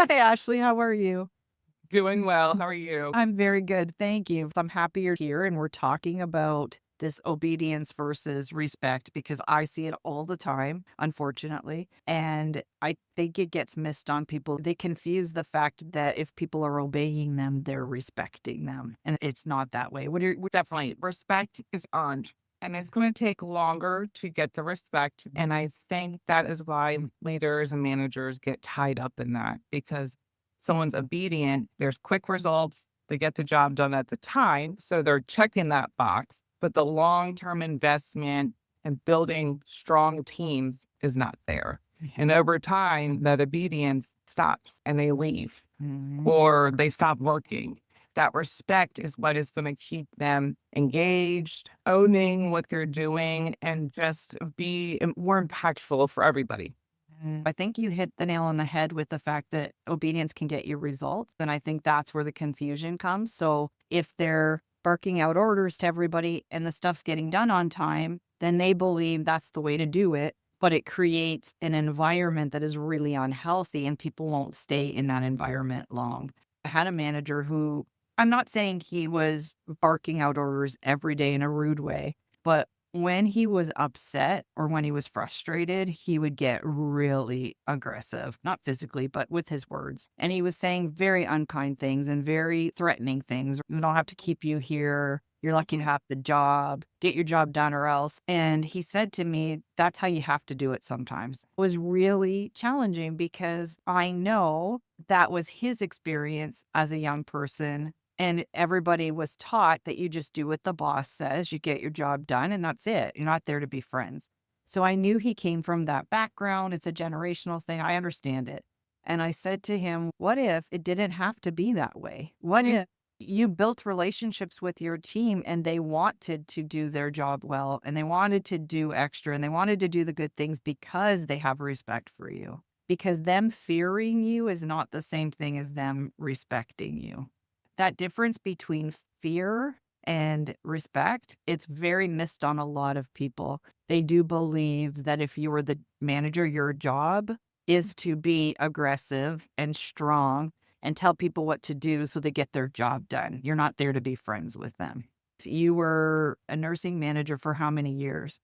Hi, Ashley. How are you? Doing well. How are you? I'm very good. Thank you. I'm happy you're here and we're talking about this obedience versus respect because I see it all the time, unfortunately. And I think it gets missed on people. They confuse the fact that if people are obeying them, they're respecting them. And it's not that way. Definitely. Respect is earned, and it's going to take longer to get the respect. And I think that is why leaders and managers get tied up in that because someone's obedient, there's quick results, they get the job done at the time. So they're checking that box. But the long term investment and building strong teams is not there. And over time, that obedience stops and they leave Mhm. or they stop working. That respect is what is going to keep them engaged, owning what they're doing, and just be more impactful for everybody. I think you hit the nail on the head with the fact that obedience can get you results. And I think that's where the confusion comes. So if they're barking out orders to everybody and the stuff's getting done on time, then they believe that's the way to do it. But it creates an environment that is really unhealthy and people won't stay in that environment long. I had a manager who, I'm not saying he was barking out orders every day in a rude way, but when he was upset or when he was frustrated, he would get really aggressive, not physically, but with his words. And he was saying very unkind things and very threatening things. We don't have to keep you here. You're lucky to have the job. Get your job done or else. And he said to me, that's how you have to do it sometimes. It was really challenging because I know that was his experience as a young person and everybody was taught that you just do what the boss says, you get your job done, and that's it. You're not there to be friends. So I knew he came from that background. It's a generational thing. I understand it. And I said to him, what if it didn't have to be that way? What if you built relationships with your team and they wanted to do their job well and they wanted to do extra and they wanted to do the good things because they have respect for you? Because them fearing you is not the same thing as them respecting you. That difference between fear and respect, it's very missed on a lot of people. They do believe that if you were the manager, your job is to be aggressive and strong and tell people what to do so they get their job done. You're not there to be friends with them. You were a nursing manager for how many years?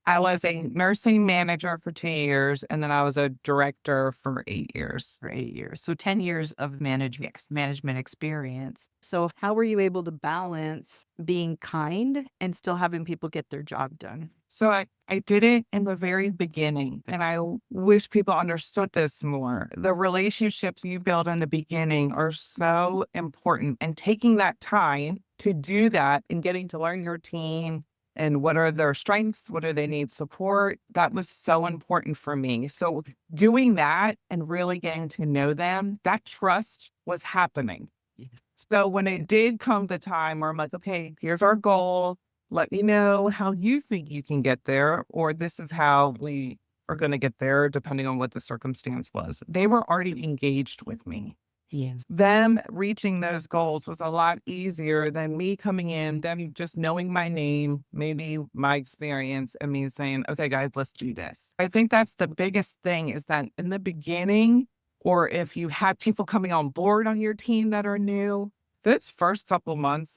I was a nursing manager for 2 years, and then I was a director for 8 years. For 8 years. So 10 years of management experience. So how were you able to balance being kind and still having people get their job done? So I did it in the very beginning, and I wish people understood this more. The relationships you build in the beginning are so important, and taking that time to do that and getting to learn your team and what are their strengths, what do they need support, that was so important for me. So doing that and really getting to know them, that trust was happening. So when it did come the time where I'm like, okay, here's our goal. Let me know how you think you can get there, or this is how we are going to get there, depending on what the circumstance was. They were already engaged with me. Yes. Them reaching those goals was a lot easier than me coming in, them just knowing my name, maybe my experience, and me saying, okay, guys, let's do this. I think that's the biggest thing is that in the beginning, or if you have people coming on board on your team that are new, this first couple months,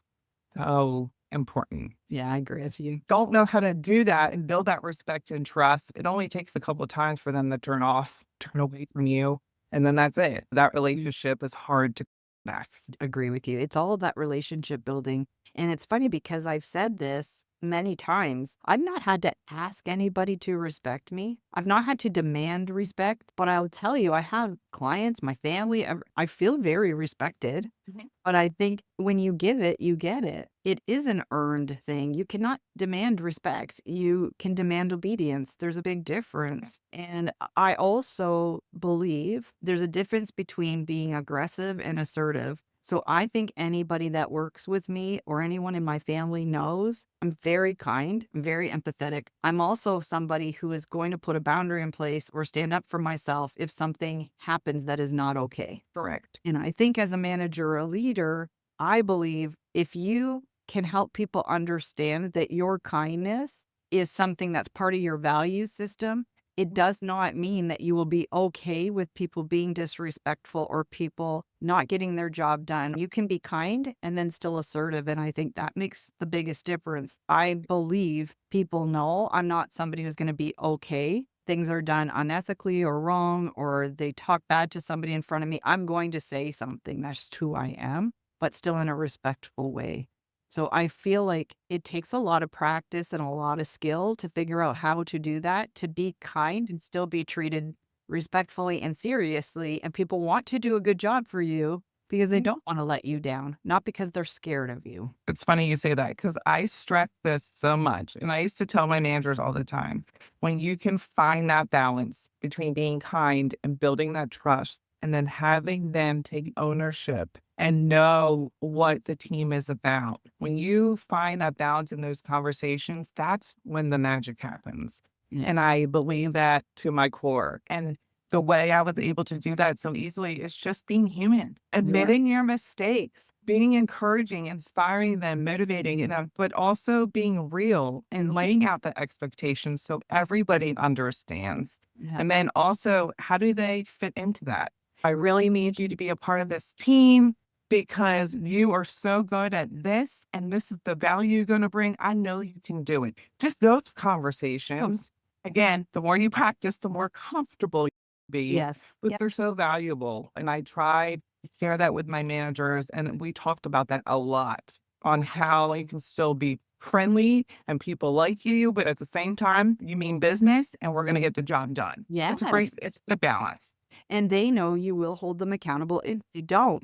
so important. Yeah, I agree with you. Don't know how to do that and build that respect and trust. It only takes a couple of times for them to turn away from you. And then that's it. That relationship is hard to come back. Agree with you. It's all that relationship building. And it's funny because I've said this many times. I've not had to ask anybody to respect me. I've not had to demand respect, but I'll tell you, I have clients, my family, I feel very respected. Mhm. But I think when you give it, you get it. It is an earned thing. You cannot demand respect. You can demand obedience. There's a big difference. And I also believe there's a difference between being aggressive and assertive. So I think anybody that works with me or anyone in my family knows I'm very kind, I'm very empathetic. I'm also somebody who is going to put a boundary in place or stand up for myself if something happens that is not okay. Correct. And I think as a manager or a leader, I believe if you can help people understand that your kindness is something that's part of your value system, It does not mean that you will be okay with people being disrespectful or people not getting their job done. You can be kind and then still assertive. And I think that makes the biggest difference. I believe people know I'm not somebody who's going to be okay. Things are done unethically or wrong, or they talk bad to somebody in front of me. I'm going to say something. That's just who I am, but still in a respectful way. So I feel like it takes a lot of practice and a lot of skill to figure out how to do that, to be kind and still be treated respectfully and seriously. And people want to do a good job for you because they don't want to let you down, not because they're scared of you. It's funny you say that because I stress this so much. And I used to tell my managers all the time, when you can find that balance between being kind and building that trust, and then having them take ownership and know what the team is about. When you find that balance in those conversations, that's when the magic happens. Yeah. And I believe that to my core. And the way I was able to do that so easily is just being human, admitting your mistakes, being encouraging, inspiring them, motivating them, but also being real and laying out the expectations so everybody understands. Yeah. And then also, how do they fit into that? I really need you to be a part of this team because you are so good at this and this is the value you're going to bring. I know you can do it. Just those conversations. Again, the more you practice, the more comfortable you be, Yes. but Yep. they're so valuable. And I tried to share that with my managers, and we talked about that a lot on how you can still be friendly and people like you, but at the same time, you mean business and we're going to get the job done. Yes. It's a balance. And they know you will hold them accountable if you don't.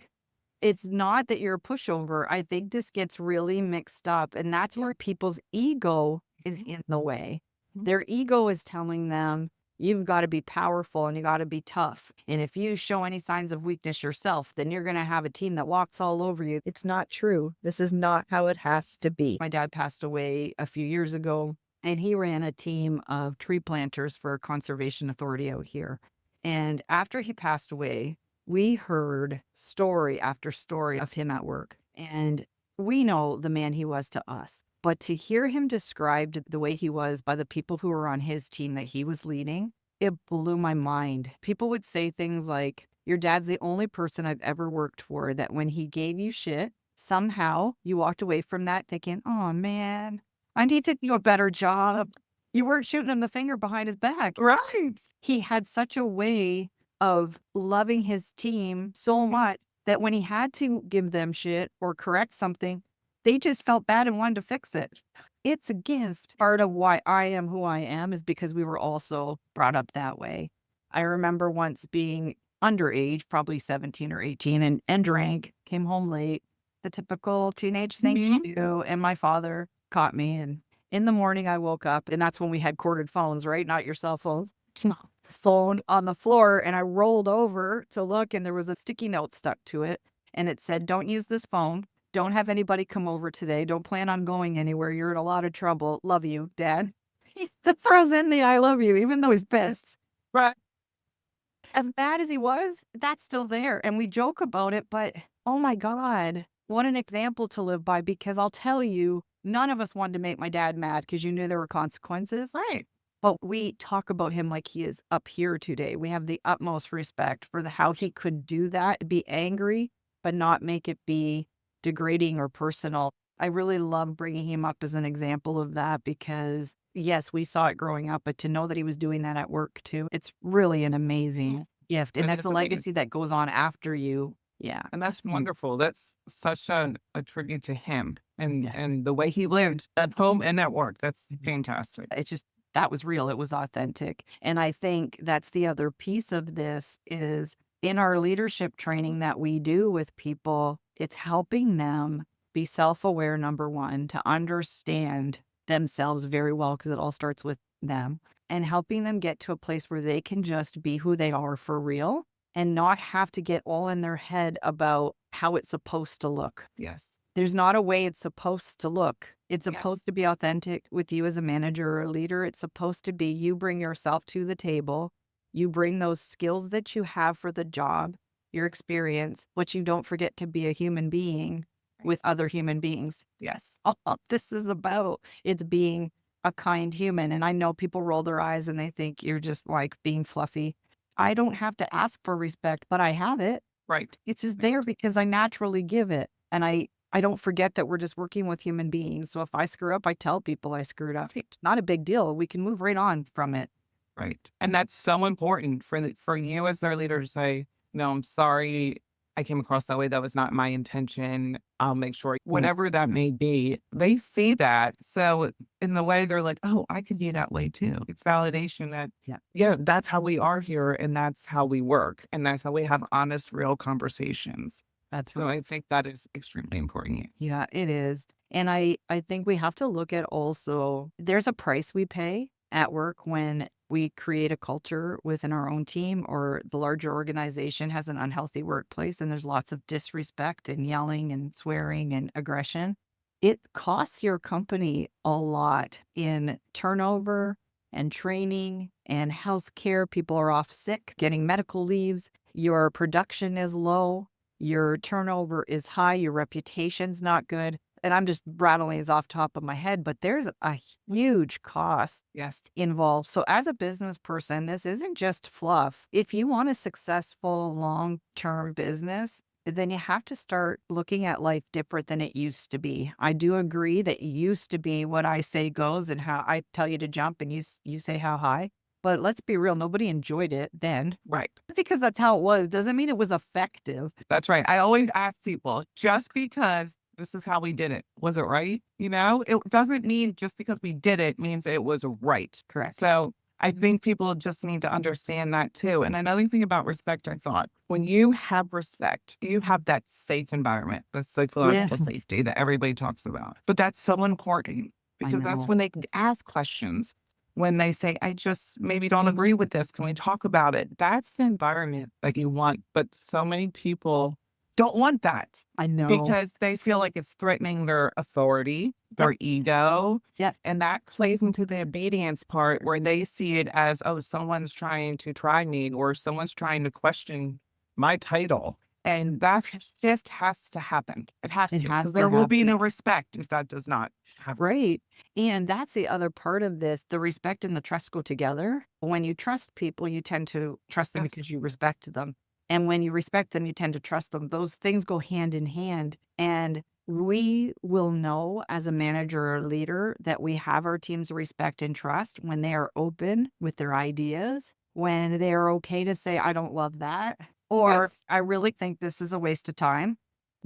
It's not that you're a pushover. I think this gets really mixed up, and that's where people's ego is in the way. Their ego is telling them, you've got to be powerful and you got to be tough. And if you show any signs of weakness yourself, then you're going to have a team that walks all over you. It's not true. This is not how it has to be. My dad passed away a few years ago, and he ran a team of tree planters for a conservation authority out here. And after he passed away, we heard story after story of him at work. And we know the man he was to us. But to hear him described the way he was by the people who were on his team that he was leading, it blew my mind. People would say things like, your dad's the only person I've ever worked for that when he gave you shit, somehow you walked away from that thinking, oh man, I need to do a better job. You weren't shooting him the finger behind his back. Right. He had such a way of loving his team so much that when he had to give them shit or correct something, they just felt bad and wanted to fix it. It's a gift. Part of why I am who I am is because we were also brought up that way. I remember once being underage, probably 17 or 18, and drank, came home late, the typical teenage thing to do. And my father caught me. And in the morning, I woke up, and that's when we had corded phones, right? Not your cell phones. Phone on the floor, and I rolled over to look, and there was a sticky note stuck to it, and it said, don't use this phone. Don't have anybody come over today. Don't plan on going anywhere. You're in a lot of trouble. Love you, Dad. He throws in the I love you, even though he's pissed. Right. As bad as he was, that's still there. And we joke about it, but oh my God, what an example to live by. Because I'll tell you, none of us wanted to make my dad mad because you knew there were consequences. Right. But we talk about him like he is up here today. We have the utmost respect for how he could do that, be angry, but not make it be degrading or personal. I really love bringing him up as an example of that because, yes, we saw it growing up, but to know that he was doing that at work too, it's really an amazing gift. And It that's is a amazing. legacy that goes on after you. Yeah. And that's wonderful. That's such a tribute to him and Yeah. and the way he lived at home and at work. That's fantastic. It's just that was real. It was authentic. And I think that's the other piece of this is in our leadership training that we do with people, it's helping them be self-aware, number one, to understand themselves very well, because it all starts with them, and helping them get to a place where they can just be who they are for real and not have to get all in their head about how it's supposed to look. Yes. There's not a way it's supposed to look. It's supposed Yes. to be authentic with you as a manager or a leader. It's supposed to be you bring yourself to the table. You bring those skills that you have for the job, your experience, but you don't forget to be a human being with other human beings. Yes. All this is about. It's being a kind human. And I know people roll their eyes and they think you're just like being fluffy. I don't have to ask for respect, but I have it. Right. It's just Right. there because I naturally give it. And I don't forget that we're just working with human beings. So if I screw up, I tell people I screwed up. It's not a big deal. We can move right on from it. Right. And that's so important for you as their leader to say, no, I'm sorry. I came across that way. That was not my intention. I'll make sure Mm. whatever that may be, they see that. So in the way they're like, oh, I could be that way too. It's validation that, Yeah. yeah, that's how we are here and that's how we work. And that's how we have honest, real conversations. That's So I think that is extremely important. Yeah, it is. And I think we have to look at also there's a price we pay at work when we create a culture within our own team or the larger organization has an unhealthy workplace and there's lots of disrespect and yelling and swearing and aggression. It costs your company a lot in turnover and training and health care. People are off sick, getting medical leaves. Your production is low, your turnover is high, your reputation's not good. And I'm just rattling these off top of my head, but there's a huge cost Yes. involved. So as a business person, this isn't just fluff. If you want a successful long-term business, then you have to start looking at life different than it used to be. I do agree that it used to be what I say goes and how I tell you to jump and you say how high. But let's be real, nobody enjoyed it then. Right. Just because that's how it was doesn't mean it was effective. That's right. I always ask people, just because this is how we did it, was it right? It doesn't mean just because we did it means it was right. Correct. So I think people just need to understand that too. And another thing about respect, I thought, when you have respect, you have that safe environment, the Yeah. psychological safety that everybody talks about. But that's so important I because that's know. when they can ask questions. When they say, I just maybe don't agree with this, can we talk about it? That's the environment that you want. But so many people don't want that I know. because they feel like it's threatening their authority, Yep. their ego. Yep. And that plays into the obedience part where they see it as, oh, someone's trying to try me or someone's trying to question my title. And that shift has to happen. It has It to, has because to there will be happen. no respect if that does not happen. Right. And that's the other part of this. The respect and the trust go together. When you trust people, you tend to trust them Yes. because you respect them. And when you respect them, you tend to trust them. Those things go hand in hand. And we will know as a manager or leader that we have our team's respect and trust when they are open with their ideas, when they are okay to say, I don't love that, or Yes. I really think this is a waste of time.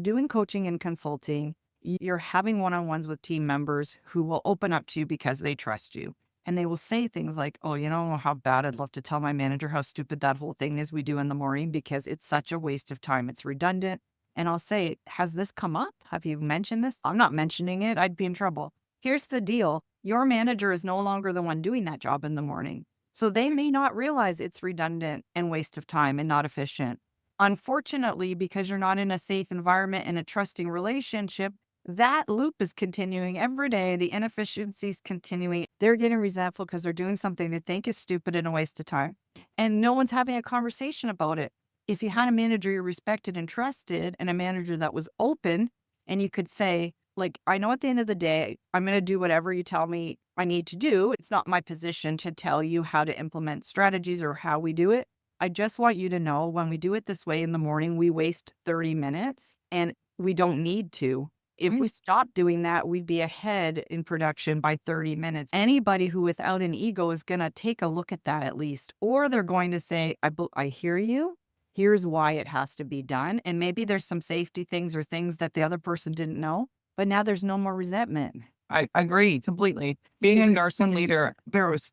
Doing coaching and consulting, you're having one-on-ones with team members who will open up to you because they trust you. And they will say things like, oh, you know how bad I'd love to tell my manager how stupid that whole thing is we do in the morning because it's such a waste of time. It's redundant. And I'll say, has this come up? Have you mentioned this? I'm not mentioning it. I'd be in trouble. Here's the deal. Your manager is no longer the one doing that job in the morning. So they may not realize it's redundant and waste of time and not efficient. Unfortunately, because you're not in a safe environment and a trusting relationship, that loop is continuing every day. The inefficiencies continuing. They're getting resentful because they're doing something they think is stupid and a waste of time. And no one's having a conversation about it. If you had a manager you respected and trusted and a manager that was open, and you could say, like, I know at the end of the day, I'm going to do whatever you tell me I need to do. It's not my position to tell you how to implement strategies or how we do it. I just want you to know when we do it this way in the morning, we waste 30 minutes and we don't need to. If we stopped doing that, we'd be ahead in production by 30 minutes. Anybody who without an ego is going to take a look at that at least, or they're going to say, I hear you. Here's why it has to be done. And maybe there's some safety things or things that the other person didn't know, but now there's no more resentment. I agree completely. Being a nursing leader, there was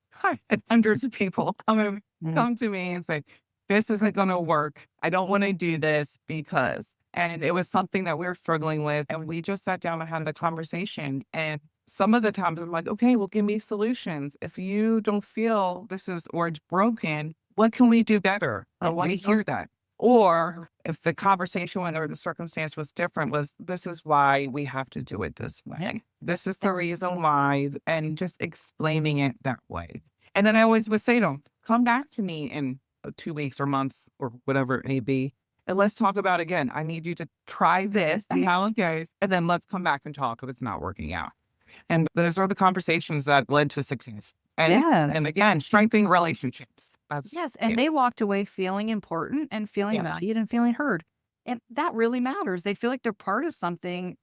hundreds of people come to me and say, this isn't going to work. I don't want to do this because, and it was something that we were struggling with. And we just sat down and had the conversation. And some of the times I'm like, okay, well, give me solutions. If you don't feel this is, or it's broken, what can we do better? I want to hear that. Or if the conversation or the circumstance was different, was this is why we have to do it this way. This is the reason why, and just explaining it that way. And then I always would say to them, come back to me in 2 weeks or months or whatever it may be. And let's talk about again. I need you to try this, see how it goes, and then let's come back and talk if it's not working out. And those are the conversations that led to success. And Yes. again, strengthening relationships. That's Yes, key. and they walked away feeling important and feeling Yes. valued and feeling heard. And that really matters. They feel like they're part of something.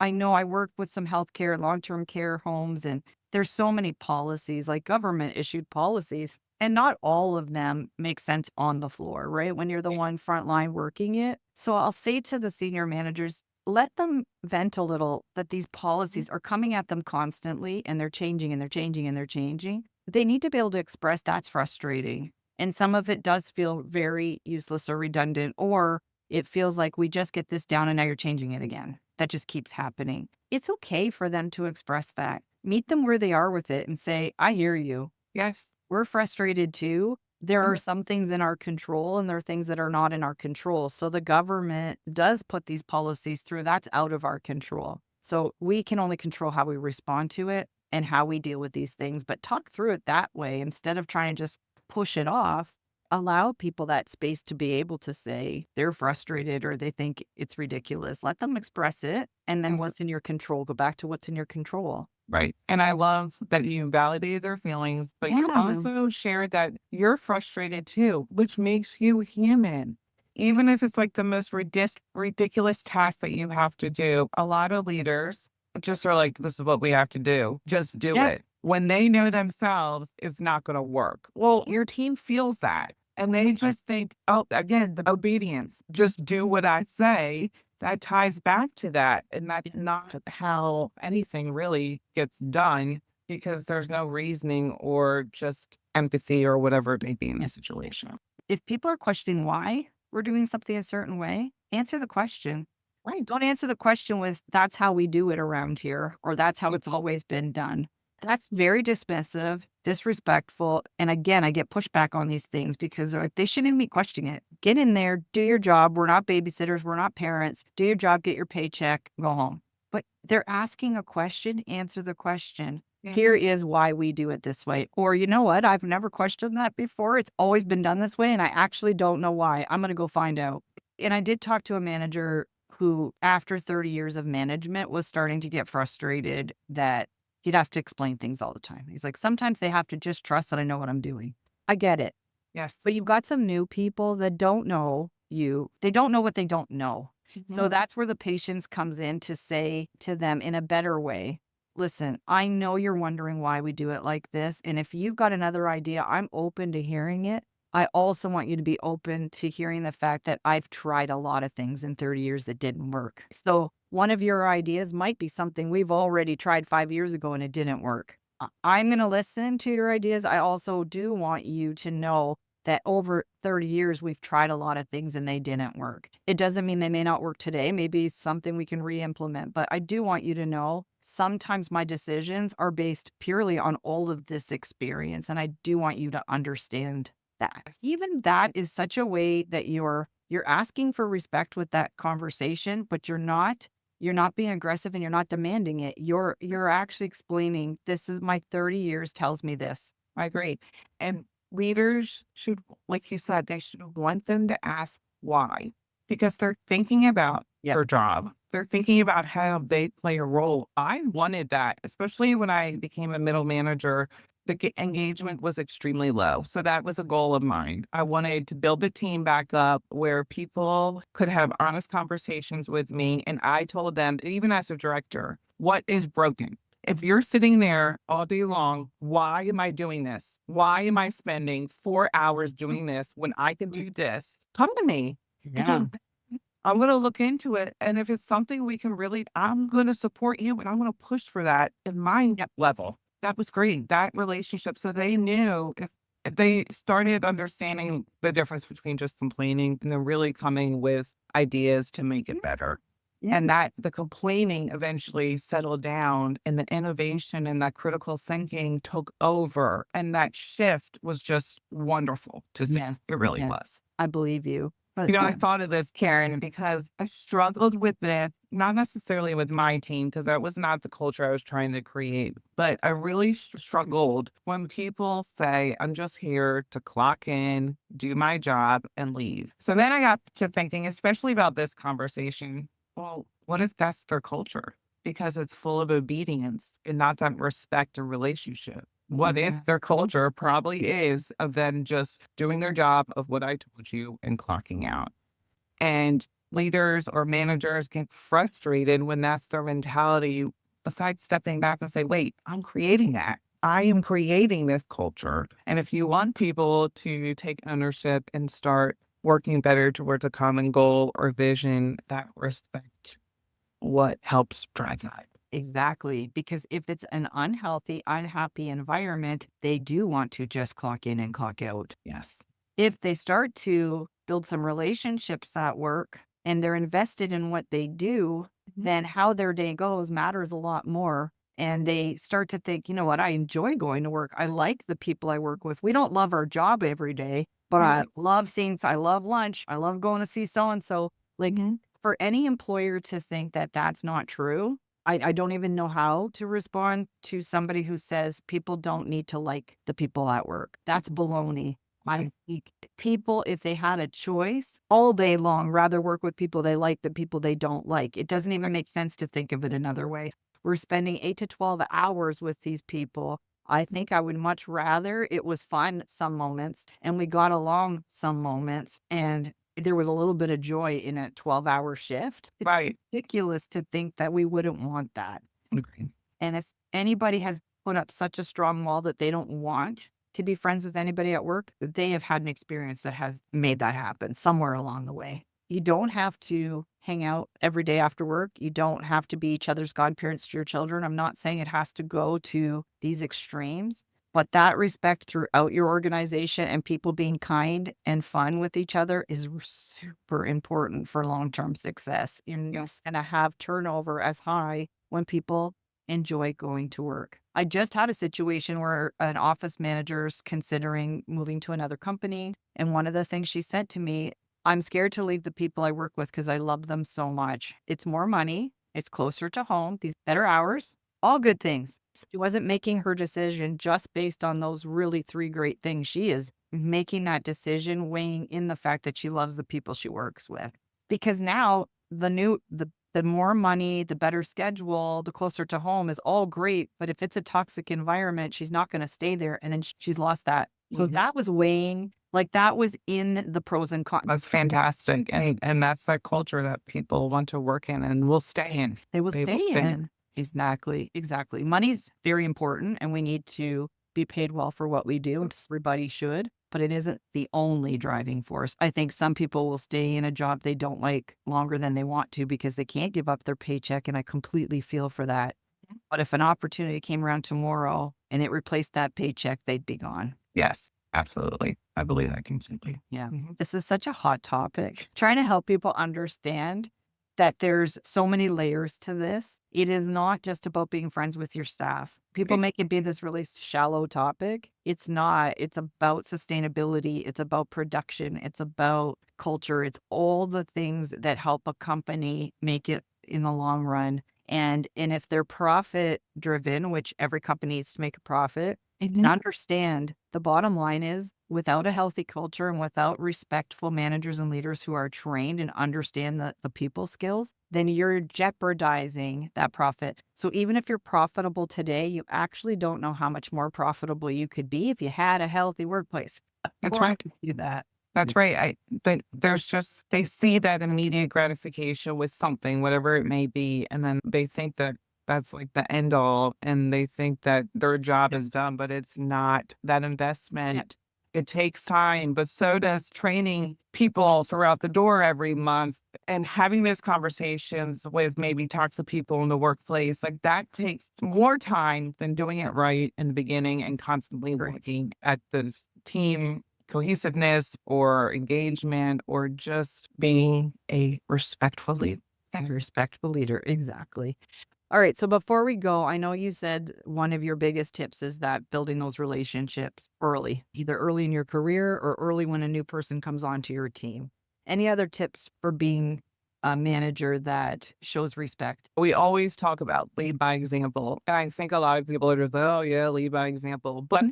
I know I work with some healthcare, long-term care homes, and there's so many policies, like government issued policies, and not all of them make sense on the floor, right? When you're the one frontline working it. So I'll say to the senior managers, let them vent a little that these policies are coming at them constantly and they're changing and they're changing and they're changing. They need to be able to express that's frustrating. And some of it does feel very useless or redundant, or it feels like we just get this down and now you're changing it again. That just keeps happening. It's okay for them to express that. Meet them where they are with it and say, I hear you. Yes. We're frustrated too. There are Mhm. some things in our control and there are things that are not in our control. So the government does put these policies through. That's out of our control. So we can only control how we respond to it and how we deal with these things. But talk through it that way instead of trying to just push it off. Allow people that space to be able to say they're frustrated or they think it's ridiculous. Let them express it. And then Yes. what's in your control, go back to what's in your control. Right. And I love that you validated their feelings, but you Yeah. also shared that you're frustrated too, which makes you human. Even if it's like the most ridiculous task that you have to do, a lot of leaders just are like, this is what we have to do. Just do Yeah. it. When they know themselves it's not going to work. Well, your team feels that. And they just think, oh, again, the obedience, just do what I say, that ties back to that. And that's not how anything really gets done because there's no reasoning or just empathy or whatever it may be in the situation. If people are questioning why we're doing something a certain way, answer the question. Right. Don't answer the question with, that's how we do it around here, or that's how it's always been done. That's very dismissive, disrespectful. And again, I get pushback on these things because they're like, they shouldn't even be questioning it. Get in there, do your job. We're not babysitters, we're not parents. Do your job, get your paycheck, go home. But they're asking a question, answer the question. Here Yes. is why we do it this way. Or, you know what? I've never questioned that before. It's always been done this way. And I actually don't know why. I'm going to go find out. And I did talk to a manager who, after 30 years of management, was starting to get frustrated that he'd have to explain things all the time. He's like, sometimes they have to just trust that I know what I'm doing. I get it. Yes. But you've got some new people that don't know you. They don't know what they don't know. So Mhm. that's where the patience comes in to say to them in a better way, listen, I know you're wondering why we do it like this. And if you've got another idea, I'm open to hearing it. I also want you to be open to hearing the fact that I've tried a lot of things in 30 years that didn't work. So one of your ideas might be something we've already tried 5 years ago and it didn't work. I'm going to listen to your ideas. I also do want you to know that over 30 years, we've tried a lot of things and they didn't work. It doesn't mean they may not work today. Maybe it's something we can re-implement, but I do want you to know sometimes my decisions are based purely on all of this experience. And I do want you to understand that. Even that is such a way that you're asking for respect with that conversation, but you're not being aggressive and you're not demanding it. You're actually explaining this is my 30 years tells me this. I agree. And leaders should, like you said, they should want them to ask why, because they're thinking about Yep. their job. They're thinking about how they play a role. I wanted that, especially when I became a middle manager. The engagement was extremely low. So that was a goal of mine. I wanted to build the team back up where people could have honest conversations with me. And I told them, even as a director, what is broken? If you're sitting there all day long, why am I doing this? Why am I spending 4 hours doing this when I can do this? Come to me because Yeah. I'm going to look into it. And if it's something we can really, I'm going to support you and I'm going to push for that in my Yep. level. That was great. That relationship. So they knew if they started understanding the difference between just complaining and then really coming with ideas to make it better. Yeah. And that the complaining eventually settled down and the innovation and that critical thinking took over. And that shift was just wonderful to see. Yeah. It really Yeah. was. I believe you. But I thought of this, Karen, because I struggled with this, not necessarily with my team, because that was not the culture I was trying to create, but I really struggled when people say, I'm just here to clock in, do my job, and leave. So then I got to thinking, especially about this conversation, well, what if that's their culture? because it's full of obedience and not that respect and relationship. What if Yeah. their culture probably is of them just doing their job of what I told you and clocking out? And leaders or managers get frustrated when that's their mentality, besides stepping back and say, wait, I'm creating that. I am creating this culture. And if you want people to take ownership and start working better towards a common goal or vision, that respect what helps drive that. Exactly. Because if it's an unhealthy, unhappy environment, they do want to just clock in and clock out. Yes. If they start to build some relationships at work and they're invested in what they do, Mhm. then how their day goes matters a lot more. And they start to think, you know what, I enjoy going to work. I like the people I work with. We don't love our job every day, but I Right. love seeing, I love lunch. I love going to see so and so. Like Mhm. for any employer to think that that's not true, I don't even know how to respond to somebody who says people don't need to like the people at work. That's baloney. I Right. think people, if they had a choice all day long, rather work with people they like than people they don't like. It doesn't even make sense to think of it another way. We're spending 8 to 12 hours with these people. I think I would much rather it was fun some moments and we got along some moments and there was a little bit of joy in a 12-hour shift. It's Right. ridiculous to think that we wouldn't want that. Agree. And if anybody has put up such a strong wall that they don't want to be friends with anybody at work, they have had an experience that has made that happen somewhere along the way. You don't have to hang out every day after work. You don't have to be each other's godparents to your children. I'm not saying it has to go to these extremes, but that respect throughout your organization and people being kind and fun with each other is super important for long term success. You're not Yes. going to have turnover as high when people enjoy going to work. I just had a situation where an office manager's considering moving to another company. And one of the things she said to me, I'm scared to leave the people I work with because I love them so much. It's more money, it's closer to home, these better hours, all good things. She wasn't making her decision just based on those really three great things. She is making that decision, weighing in the fact that she loves the people she works with. Because now the more money, the better schedule, the closer to home is all great. But if it's a toxic environment, she's not going to stay there. And then she's lost that. So Mhm. that was weighing, like that was in the pros and cons. That's fantastic. And that's that culture that people want to work in and will stay in. They will They will stay stay in. in. Exactly. Exactly. Money's very important and we need to be paid well for what we do. Everybody should, but it isn't the only driving force. I think some people will stay in a job they don't like longer than they want to because they can't give up their paycheck. And I completely feel for that. But if an opportunity came around tomorrow and it replaced that paycheck, they'd be gone. Yes, absolutely. I believe that completely. Yeah. Mhm. This is such a hot topic. Trying to help people understand that there's so many layers to this. It is not just about being friends with your staff. People Right. make it be this really shallow topic. It's not. It's about sustainability. It's about production. It's about culture. It's all the things that help a company make it in the long run. And if they're profit driven, which every company needs to make a profit, and Mhm. understand the bottom line is without a healthy culture and without respectful managers and leaders who are trained and understand the people skills, then you're jeopardizing that profit. So even if you're profitable today, you actually don't know how much more profitable you could be if you had a healthy workplace. That's Or I right. could do that. That's right. I think there's just they see that immediate gratification with something, whatever it may be, and then they think that that's like the end all, and they think that their job is done, but it's not. That investment, it takes time, but so does training people throughout the door every month and having those conversations with maybe toxic people in the workplace. Like that takes more time than doing it right in the beginning and constantly Great. looking at those team cohesiveness or engagement or just being a respectful leader. A respectful leader. Exactly. All right. So before we go, I know you said one of your biggest tips is that building those relationships early, either early in your career or early when a new person comes onto your team. Any other tips for being a manager that shows respect? We always talk about lead by example. And I think a lot of people are just, oh, yeah, lead by example. But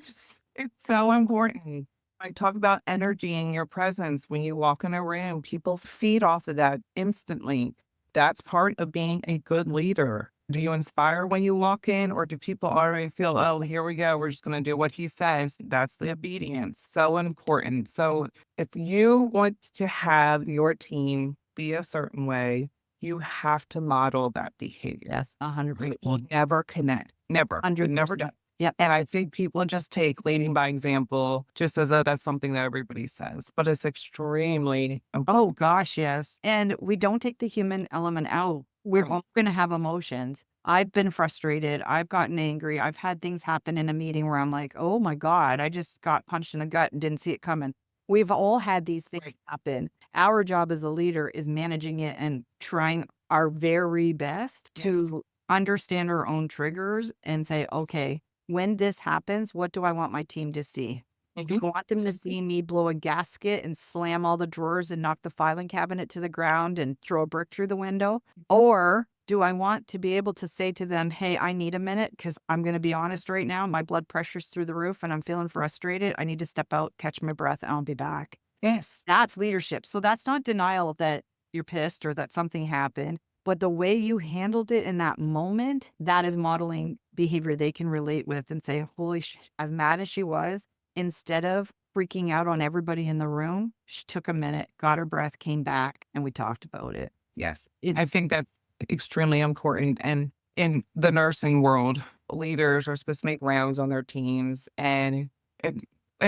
it's so important. I talk about energy and your presence when you walk in a room. People feed off of that instantly. That's part of being a good leader. Do you inspire when you walk in, or do people already feel, oh, here we go, we're just going to do what he says? That's the obedience. So important. So if you want to have your team be a certain way, you have to model that behavior. Yes, It 100%. will never connect. Never. It 100%. never does. Yep. And I think people just take leading by example just as though that's something that everybody says, but it's extremely important. Oh gosh, yes. And we don't take the human element out. We're Right. all going to have emotions. I've been frustrated. I've gotten angry. I've had things happen in a meeting where I'm like, oh my God, I just got punched in the gut and didn't see it coming. We've all had these things Right. happen. Our job as a leader is managing it and trying our very best Yes. to understand our own triggers and say, okay, when this happens, what do I want my team to see? Do you want them to see me blow a gasket and slam all the drawers and knock the filing cabinet to the ground and throw a brick through the window? Or do I want to be able to say to them, hey, I need a minute because I'm going to be honest right now. My blood pressure's through the roof and I'm feeling frustrated. I need to step out, catch my breath, and I'll be back. Yes. That's leadership. So that's not denial that you're pissed or that something happened, but the way you handled it in that moment, that is modeling behavior they can relate with and say, holy as mad as she was, instead of freaking out on everybody in the room, she took a minute, got her breath, came back, and we talked about it. Yes. It I think that's extremely important. And in the nursing world, leaders are supposed to make rounds on their teams. And in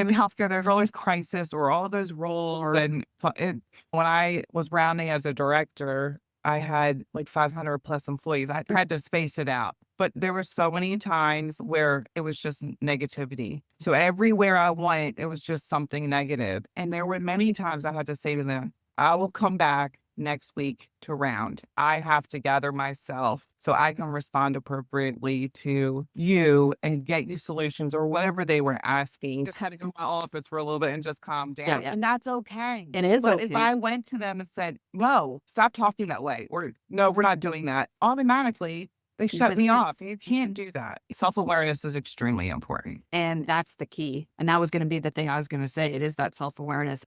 healthcare, there's always crisis or all those roles. Or And when I was rounding as a director, I had like 500 plus employees. I had to space it out. But there were so many times where it was just negativity. So everywhere I went, it was just something negative. And there were many times I had to say to them, I will come back next week to round. I have to gather myself so I can respond appropriately to you and get you solutions or whatever they were asking. Just had to go to my office for a little bit and just calm down. yeah. And that's okay. It is But okay. if I went to them and said, no, stop talking that way, or no, we're not doing that, automatically they shut me off. You can't do that. Self-awareness is extremely important. And that's the key. And that was going to be the thing I was going to say. It is that self-awareness.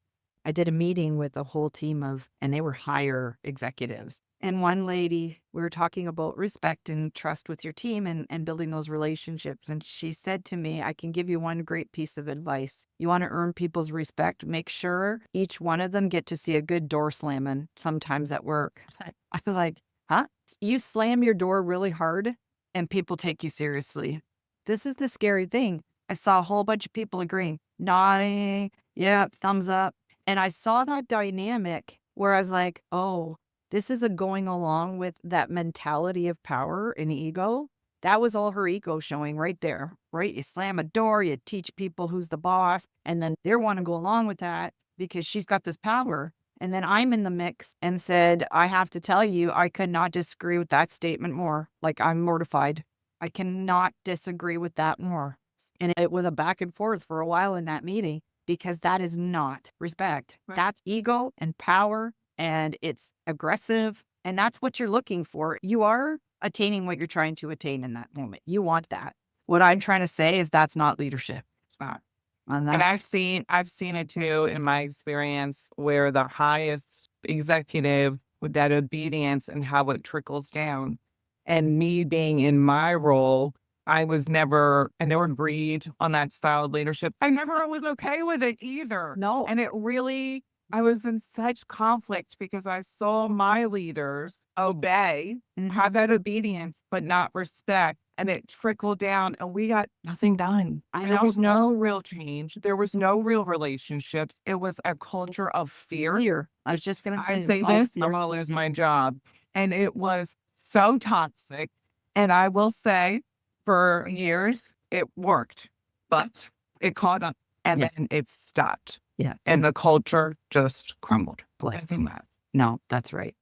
I did a meeting with a whole team and they were higher executives. And one lady, we were talking about respect and trust with your team and building those relationships. And she said to me, I can give you one great piece of advice. You want to earn people's respect, make sure each one of them get to see a good door slamming sometimes at work. I was like, huh? You slam your door really hard and people take you seriously. This is the scary thing. I saw a whole bunch of people agreeing, nodding, yeah, thumbs up. And I saw that dynamic where I was like, oh, this is a going along with that mentality of power and ego. That was all her ego showing right there, right? You slam a door, you teach people who's the boss, and then they want to go along with that because she's got this power. And then I'm in the mix and said, I have to tell you, I could not disagree with that statement more. Like, I'm mortified. I cannot disagree with that more. And it was a back and forth for a while in that meeting because that is not respect. Right. That's ego and power, and it's aggressive. And that's what you're looking for. You are attaining what you're trying to attain in that moment. You want that. What I'm trying to say is that's not leadership. It's not. On And that, I've seen it too in my experience where the highest executive with that obedience and how it trickles down. And me being in my role, I never agreed on that style of leadership. I never was okay with it either. no. And I was in such conflict because I saw my leaders obey, Mhm. have that obedience, but not respect. And it trickled down and we got nothing done. I There know. was no real change. There was no real relationships. It was a culture of fear. Fear. I was just going to I'd say this, I'm gonna lose my job. And it was so toxic. And I will say for years it worked, but it caught up and Yeah. then it stopped. Yeah. And the culture just crumbled. Boy. I think that. No, that's right.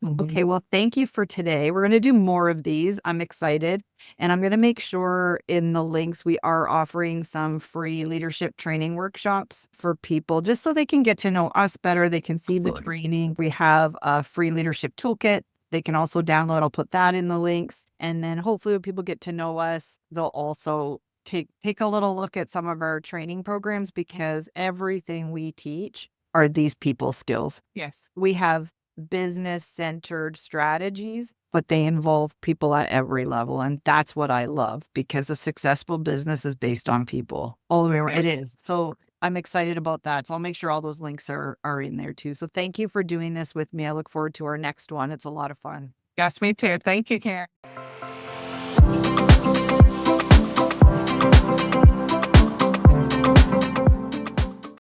Mhm. Okay, well, thank you for today. We're going to do more of these. I'm excited. And I'm going to make sure in the links we are offering some free leadership training workshops for people just so they can get to know us better. They can see the Absolutely. training. We have a free leadership toolkit. They can also download. I'll put that in the links. And then hopefully when people get to know us, they'll also take a little look at some of our training programs because everything we teach are these people skills. Yes. We have business centered strategies, but they involve people at every level. And that's what I love because a successful business is based on people all the way around. It Yes. is. So I'm excited about that. So I'll make sure all those links are in there too. So thank you for doing this with me. I look forward to our next one. It's a lot of fun. Yes, me too. Thank you, Karen.